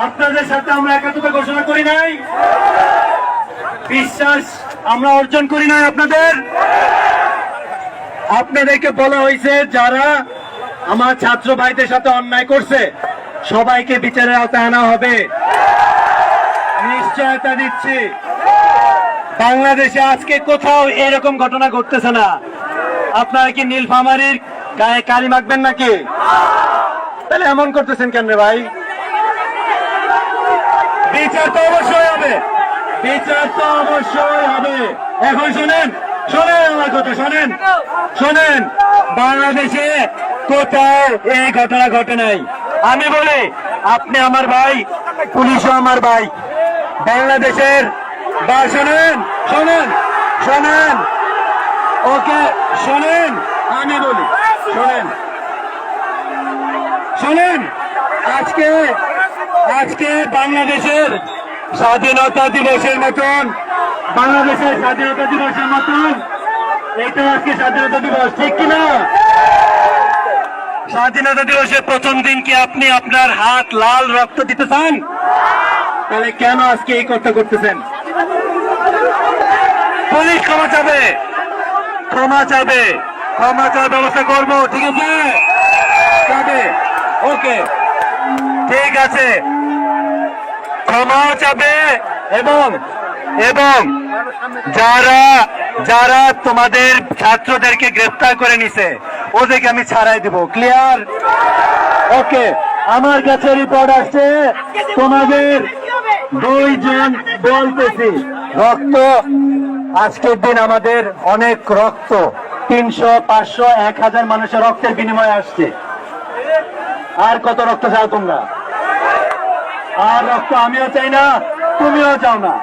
আপনাদের সাথে আমরা একাত্মতা ঘোষণা করি নাই, বিশ্বাস আমরা অর্জন করি নাই আপনাদেরকে বলা হয়েছে যারা আমার ছাত্র ভাইদের সাথে অন্যায় করছে সবাইকে বিচারের আওতায় আনা হবে। নিশ্চয়তা দিচ্ছি বাংলাদেশে আজকে কোথাও এরকম ঘটনা ঘটতেছে না। আপনারা কি নীলফামারীর গায়ে কালি মাখবেন নাকি? তাহলে এমন করতেছেন কেন রে ভাই? বিচার তো অবশ্যই হবে, বিচার তো অবশ্যই হবে। এখন শোনেন আমার কথা শোনেন, বাংলাদেশে কোথাও এই ঘটনা ঘটে নাই। আমি বলি আপনি আমার ভাই, পুলিশও আমার ভাই। বাংলাদেশের বা শোনেন ওকে শোনেন, আমি বলি শোনেন আজকে বাংলাদেশের স্বাধীনতা দিবসের মতন এটা আজকে স্বাধীনতা দিবস, ঠিক কিনা? স্বাধীনতা দিবসের প্রথম দিন কি আপনি আপনার হাত লাল রক্ত দিতে চান? তাহলে কেন আজকে এই কথা করতেছেন? পুলিশ ক্ষমা চাবে, ব্যবস্থা করবো, ঠিক আছে? ওকে, ঠিক আছে, ক্ষমা চাবে। এবং যারা তোমাদের ছাত্রদেরকে গ্রেফতার করে নিছে ওদেরকে আমি ছাড়াই দিব। ক্লিয়ার? ওকে, আমার কাছে রিপোর্ট আসছে তোমাদের 2 জন বলতেছি রক্ত, আজকের দিন আমাদের অনেক রক্ত, 300, 500, 1000 মানুষের রক্তের বিনিময়ে আসছে। আর কত রক্ত চাও তোমরা? আর রক্ত আমিও চাই না, তুমিও চাও না।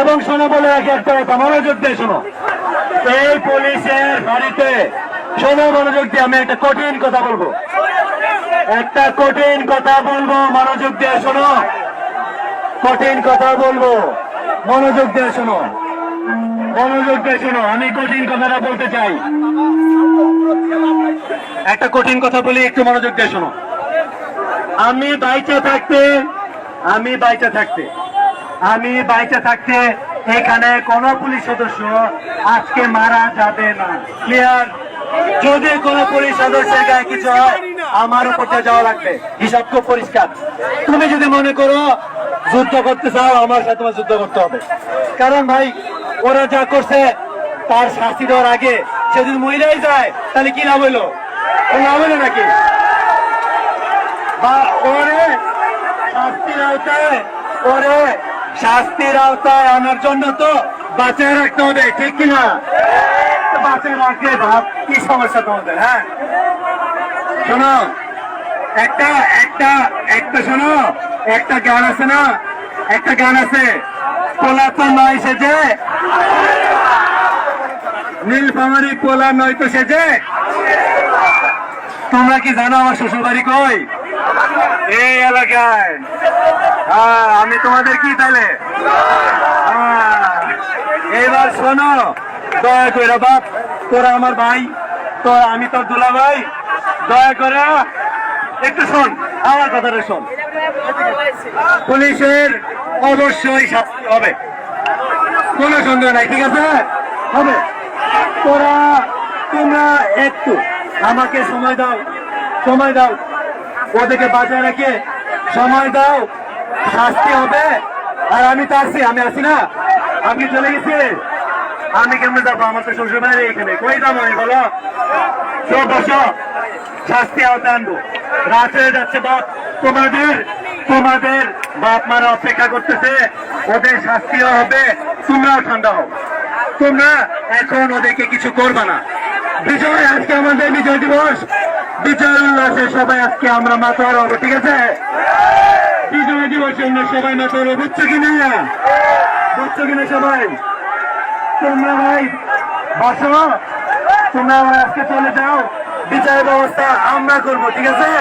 এবং শোনো, বলে রাখি একটা কথা, মনোযোগ দিয়ে শোনো। এই পুলিশের বাড়িতে মনোযোগ দিয়ে আমি একটা কঠিন কথা বলবো, মনোযোগ দিয়ে শোনো, মনোযোগ দিয়ে শোনো। আমি কঠিন কথাটা বলতে চাই, একটা কঠিন কথা বলি, একটু মনোযোগ দিয়ে শোনো। আমি বাইচে থাকতে এখানে কোন পুলিশ সদস্য আজকে মারা যাবে না। ক্লিয়ার? যদি কোন পুলিশ সদস্যের গায়ে কিছু হয় আমার উপর যাওয়া লাগবে, হিসাব খুব পরিষ্কার। তুমি যদি মনে করো যুদ্ধ করতে চাও, আমার সাথে তোমার যুদ্ধ করতে হবে। কারণ ভাই, ওরা যা করছে তার শাস্তি দেওয়ার আগে সে যদি মহিলাই যায় তাহলে কি লাভ হইলো? নাকি? বা ওরে শাস্তির আওতায় আনার জন্য তো বাঁচায় রাখতে হবে, ঠিক কিনা? বাঁচায় রাখলে ভাব কি সমস্যা তোমাদের? হ্যাঁ, শোনো, একটা গান আছে না, পোলা তো নয় সেজে, নীলফামারী পোলা নয় তো সেজে। তোমরা কি জানো আমার শ্বশুর বাড়ি কই? এই এলাকায়। আমি তোমাদের কি তাহলে? এবার শোনো, দয়া করে বাপ, তোরা আমার ভাই, আমি তোর দুলা ভাই, দয়া করে একটু শোন, আমার কথাটা শোন। পুলিশের অবশ্যই শাস্তি হবে, কোনো সন্দেহ নাই, ঠিক আছে? হবে। তোমরা একটু আমাকে সময় দাও, ওদেরকে বাঁচায় রেখে সময় দাও, শাস্তি হবে। আর আমি তো আছি না, আমি চলে গেছি, আমি কেমনে যাবো? আমার তো শ্বশুর বাড়ি এখানে, কই যাবো আমি বলো? সব বসো, শাস্তি আওতায় আনবো। রাত হয়ে যাচ্ছে বাপ, তোমাদের বাপ মারা অপেক্ষা করতেছে, ওদের শাস্তিও হবে, তোমরাও ঠান্ডা হও। তোমরা এখন ওদেরকে কিছু করবে না। বিজয়, আজকে আমাদের বিজয় দিবস, বিজয় উল্লাসে সবাই আজকে আমরা মাতোয়ারা হবো, ঠিক আছে? বিজয় দিবসে আমরা সবাই মাতোয়ারা, বুঝছো কিনা সবাই? তোমরা ভাই বসো, তোমরা আজকে চলে যাও, বিচারের ব্যবস্থা আমরা করবো, ঠিক আছে?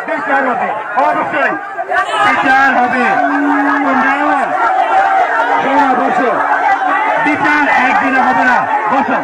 বিচার হবে, অবশ্যই বিচার হবে। তোমরা বসো, বিচার একদিনে হবে না, বসো।